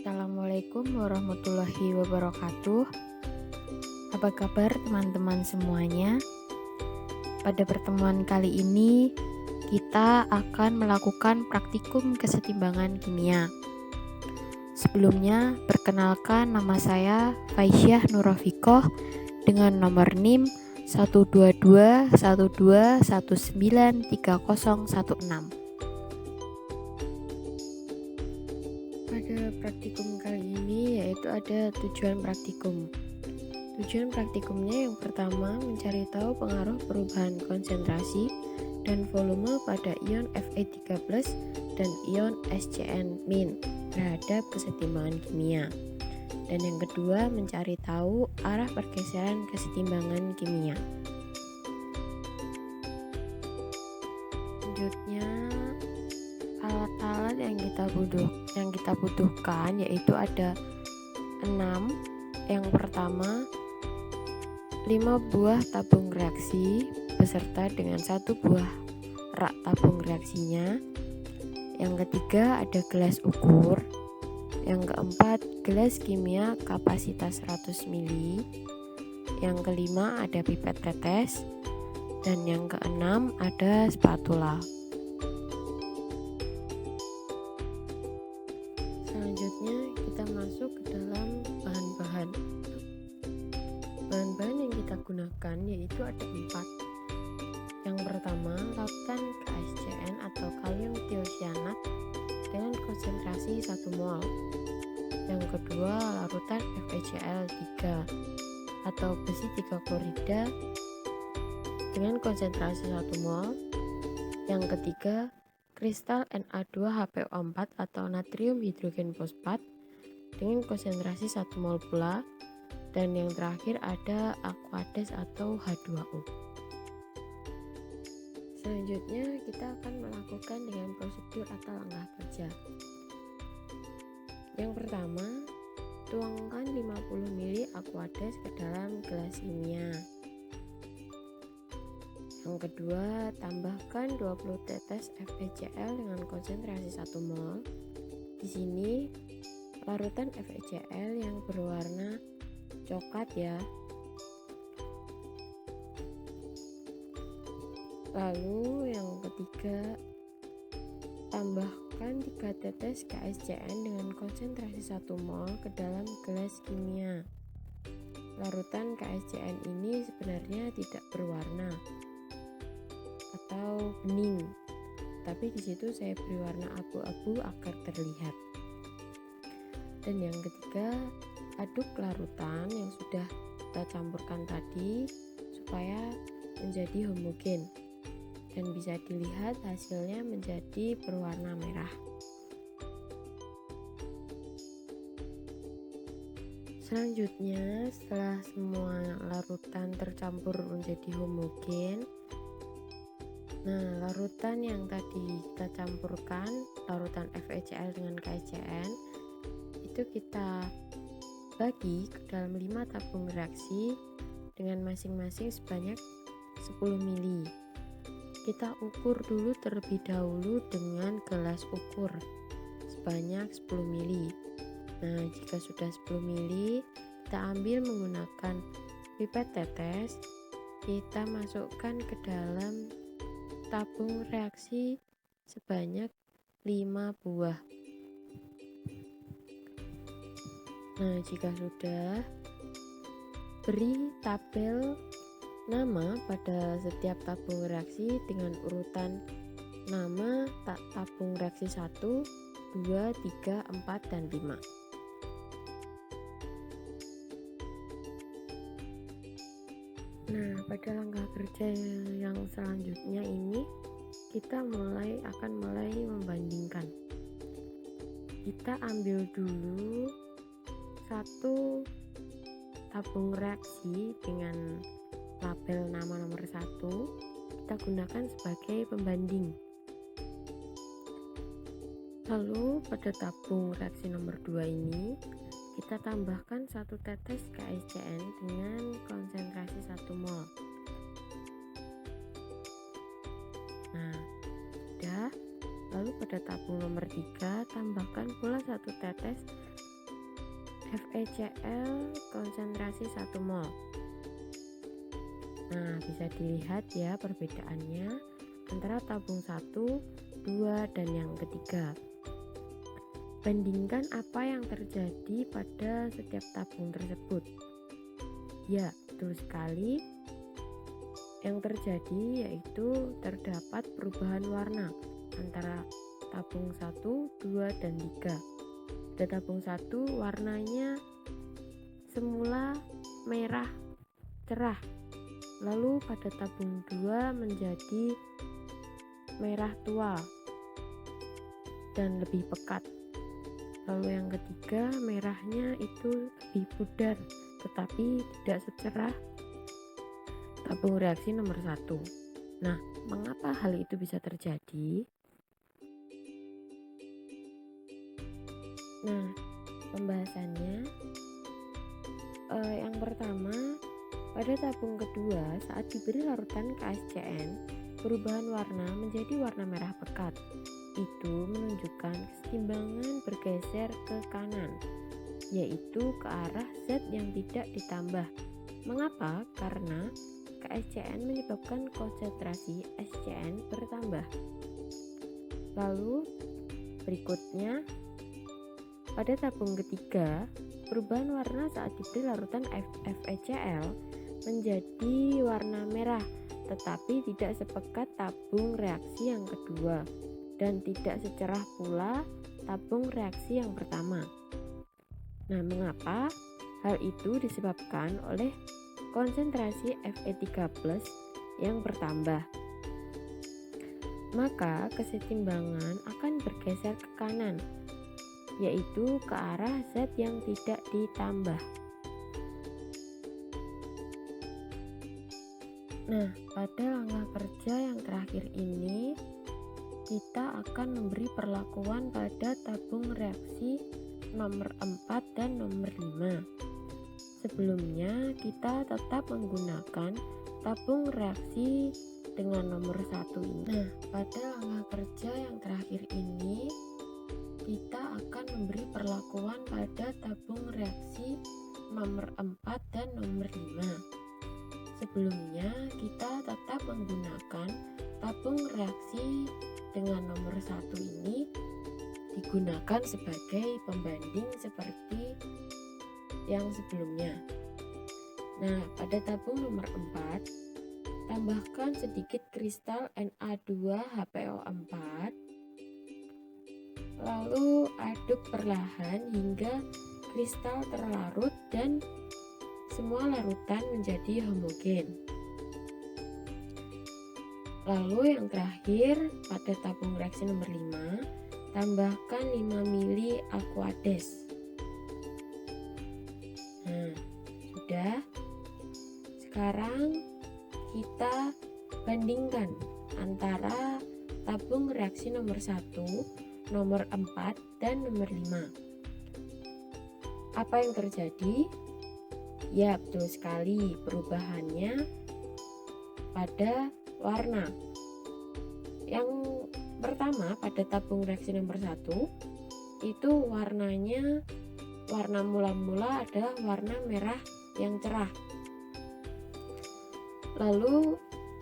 Assalamualaikum warahmatullahi wabarakatuh. Apa kabar teman-teman semuanya? Pada pertemuan kali ini kita akan melakukan praktikum kesetimbangan kimia. Sebelumnya, perkenalkan nama saya Faisyah Nurafikoh dengan nomor NIM 12212193016. Pada praktikum kali ini yaitu ada tujuan praktikum. Tujuan praktikumnya yang pertama mencari tahu pengaruh perubahan konsentrasi dan volume pada ion Fe3+ dan ion SCN- terhadap kesetimbangan kimia. Dan yang kedua mencari tahu arah pergeseran kesetimbangan kimia. Selanjutnya alat-alat yang kita butuhkan yaitu ada 6. Yang pertama 5 buah tabung reaksi beserta dengan 1 buah rak tabung reaksinya. Yang ketiga ada gelas ukur. Yang keempat gelas kimia kapasitas 100 ml. Yang kelima ada pipet tetes. Dan yang keenam ada spatula. Selanjutnya kita masuk ke dalam bahan-bahan. Bahan-bahan yang kita gunakan yaitu ada 4. Yang pertama, larutan KSCN atau kalium tiocyanat dengan konsentrasi 1 mol. Yang kedua, larutan FeCl3 atau besi 3 klorida dengan konsentrasi 1 mol. Yang ketiga, kristal Na2HPO4 atau natrium hidrogen fosfat dengan konsentrasi 1 mol pula. Dan yang terakhir ada Aquades atau H2O. Selanjutnya kita akan melakukan dengan prosedur atau langkah kerja. Yang pertama, tuangkan 50 ml Aquades ke dalam gelas kimia. Yang kedua, tambahkan 20 tetes FeCl dengan konsentrasi 1 mol. Di sini larutan FeCl yang berwarna coklat ya. Lalu yang ketiga, tambahkan 3 tetes KSCN dengan konsentrasi 1 mol ke dalam gelas kimia. Larutan KSCN ini sebenarnya tidak berwarna atau bening, tapi di situ saya beri warna abu-abu agar terlihat. Dan yang ketiga, aduk larutan yang sudah kita campurkan tadi supaya menjadi homogen dan bisa dilihat hasilnya menjadi berwarna merah. Selanjutnya, setelah semua larutan tercampur menjadi homogen, larutan yang tadi kita campurkan, larutan FeCl dengan KSCN, itu kita bagi ke dalam 5 tabung reaksi dengan masing-masing sebanyak 10 ml. Kita ukur dulu terlebih dahulu dengan gelas ukur sebanyak 10 ml. Nah, jika sudah 10 ml, kita ambil menggunakan pipet tetes, kita masukkan ke dalam tabung reaksi sebanyak 5 buah. Nah, jika sudah, beri tabel nama pada setiap tabung reaksi dengan urutan nama tabung reaksi 1, 2, 3, 4, dan 5. Nah, pada langkah kerja yang selanjutnya ini kita akan mulai membandingkan. Kita ambil dulu 1 tabung reaksi dengan label nama nomor 1, kita gunakan sebagai pembanding. Lalu pada tabung reaksi nomor 2 ini kita tambahkan 1 tetes KSCN dengan konsentrasi 1 mol. Nah, sudah. Lalu pada tabung nomor 3 tambahkan pula 1 tetes FeCl konsentrasi 1 mol. Nah, bisa dilihat ya perbedaannya antara tabung 1, 2, dan yang ketiga. Bandingkan apa yang terjadi pada setiap tabung tersebut. Ya, betul sekali. Yang terjadi yaitu terdapat perubahan warna antara tabung 1, 2, dan 3. Pada tabung 1 warnanya semula merah cerah, lalu pada tabung 2 menjadi merah tua dan lebih pekat. Lalu yang ketiga, merahnya itu lebih pudar tetapi tidak secerah tabung reaksi nomor 1. Nah, mengapa hal itu bisa terjadi? Nah, pembahasannya yang pertama, pada tabung kedua saat diberi larutan KSCN, perubahan warna menjadi warna merah pekat. Itu menunjukkan kesetimbangan bergeser ke kanan, yaitu ke arah zat yang tidak ditambah. Mengapa? Karena KSCN menyebabkan konsentrasi SCN bertambah. Lalu berikutnya, pada tabung ketiga, perubahan warna saat diberi larutan FeCl menjadi warna merah, tetapi tidak sepekat tabung reaksi yang kedua dan tidak secerah pula tabung reaksi yang pertama. Nah, mengapa? Hal itu disebabkan oleh konsentrasi Fe3+ yang bertambah. Maka kesetimbangan akan bergeser ke kanan, yaitu ke arah zat yang tidak ditambah. Nah, pada langkah kerja yang terakhir ini, kita akan memberi perlakuan pada tabung reaksi nomor 4 dan nomor 5. Sebelumnya, kita tetap menggunakan tabung reaksi dengan nomor 1 ini. Nah, pada langkah kerja yang terakhir ini, kita akan memberi perlakuan pada tabung reaksi nomor 4 dan nomor 5. Sebelumnya, kita tetap menggunakan tabung reaksi dengan nomor 1 ini digunakan sebagai pembanding seperti yang sebelumnya. Nah, pada tabung nomor 4, tambahkan sedikit kristal Na2HPO4, lalu aduk perlahan hingga kristal terlarut dan semua larutan menjadi homogen. Lalu yang terakhir, pada tabung reaksi nomor 5, tambahkan 5 ml Aquades. Nah, sudah. Sekarang kita bandingkan antara tabung reaksi nomor 1, nomor 4, dan nomor 5. Apa yang terjadi? Ya, betul sekali, perubahannya pada warna. Yang pertama, pada tabung reaksi nomor 1 itu warnanya, warna mula-mula adalah warna merah yang cerah. Lalu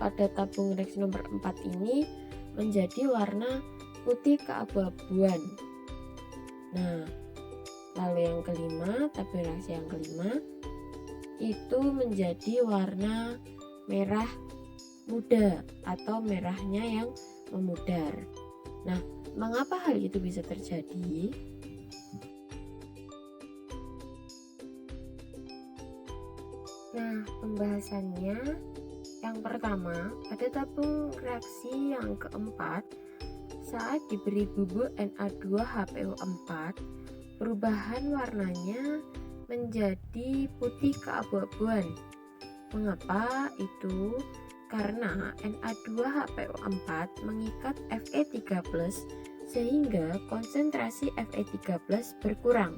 pada tabung reaksi nomor 4 ini menjadi warna putih keabu-abuan. Nah, lalu yang kelima, tabung reaksi yang kelima itu menjadi warna merah muda atau merahnya yang memudar. Nah, mengapa hal itu bisa terjadi? Nah, pembahasannya yang pertama, pada tabung reaksi yang keempat, saat diberi bubuk Na2HPO4, perubahan warnanya menjadi putih keabu-abuan. Mengapa itu? Karena Na2HPO4 mengikat Fe3+, sehingga konsentrasi Fe3+ berkurang.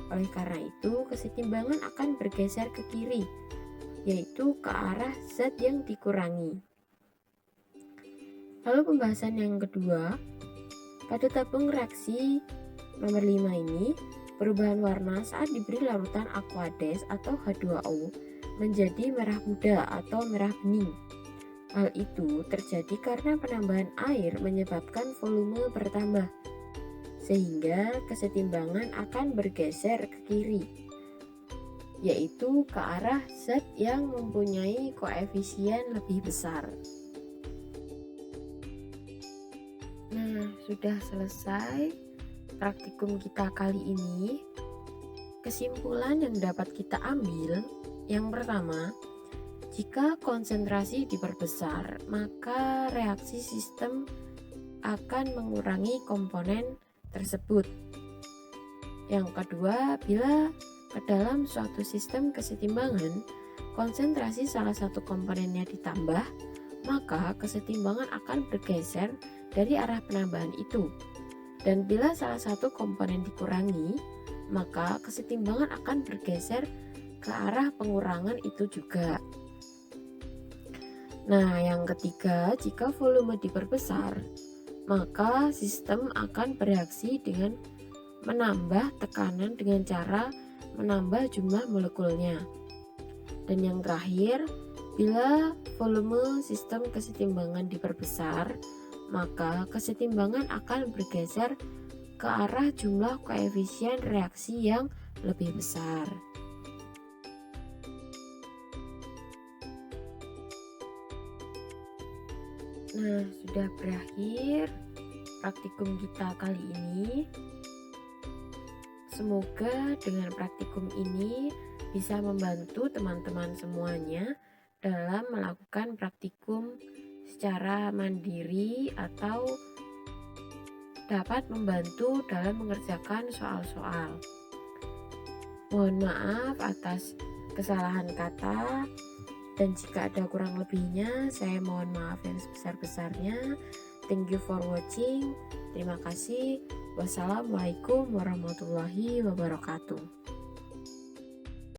Oleh karena itu, kesetimbangan akan bergeser ke kiri, yaitu ke arah zat yang dikurangi. Lalu pembahasan yang kedua, pada tabung reaksi nomor 5 ini, Perubahan warna saat diberi larutan Aquades atau H2O menjadi merah muda atau merah bening. Hal itu terjadi karena penambahan air menyebabkan volume bertambah, sehingga kesetimbangan akan bergeser ke kiri, yaitu ke arah zat yang mempunyai koefisien lebih besar. Nah, sudah selesai praktikum kita kali ini. Kesimpulan yang dapat kita ambil, yang pertama, jika konsentrasi diperbesar, maka reaksi sistem akan mengurangi komponen tersebut. Yang kedua, bila ke dalam suatu sistem kesetimbangan, konsentrasi salah satu komponennya ditambah, maka kesetimbangan akan bergeser dari arah penambahan itu. Dan bila salah satu komponen dikurangi, maka kesetimbangan akan bergeser ke arah pengurangan itu juga. Nah, yang ketiga, jika volume diperbesar, maka sistem akan bereaksi dengan menambah tekanan dengan cara menambah jumlah molekulnya. Dan yang terakhir, bila volume sistem kesetimbangan diperbesar, maka kesetimbangan akan bergeser ke arah jumlah koefisien reaksi yang lebih besar. Nah, sudah berakhir praktikum kita kali ini. Semoga dengan praktikum ini bisa membantu teman-teman semuanya dalam melakukan praktikum secara mandiri atau dapat membantu dalam mengerjakan soal-soal. Mohon maaf atas kesalahan kata, dan jika ada kurang lebihnya, saya mohon maaf yang sebesar-besarnya. Thank you for watching. Terima kasih. Wassalamualaikum warahmatullahi wabarakatuh.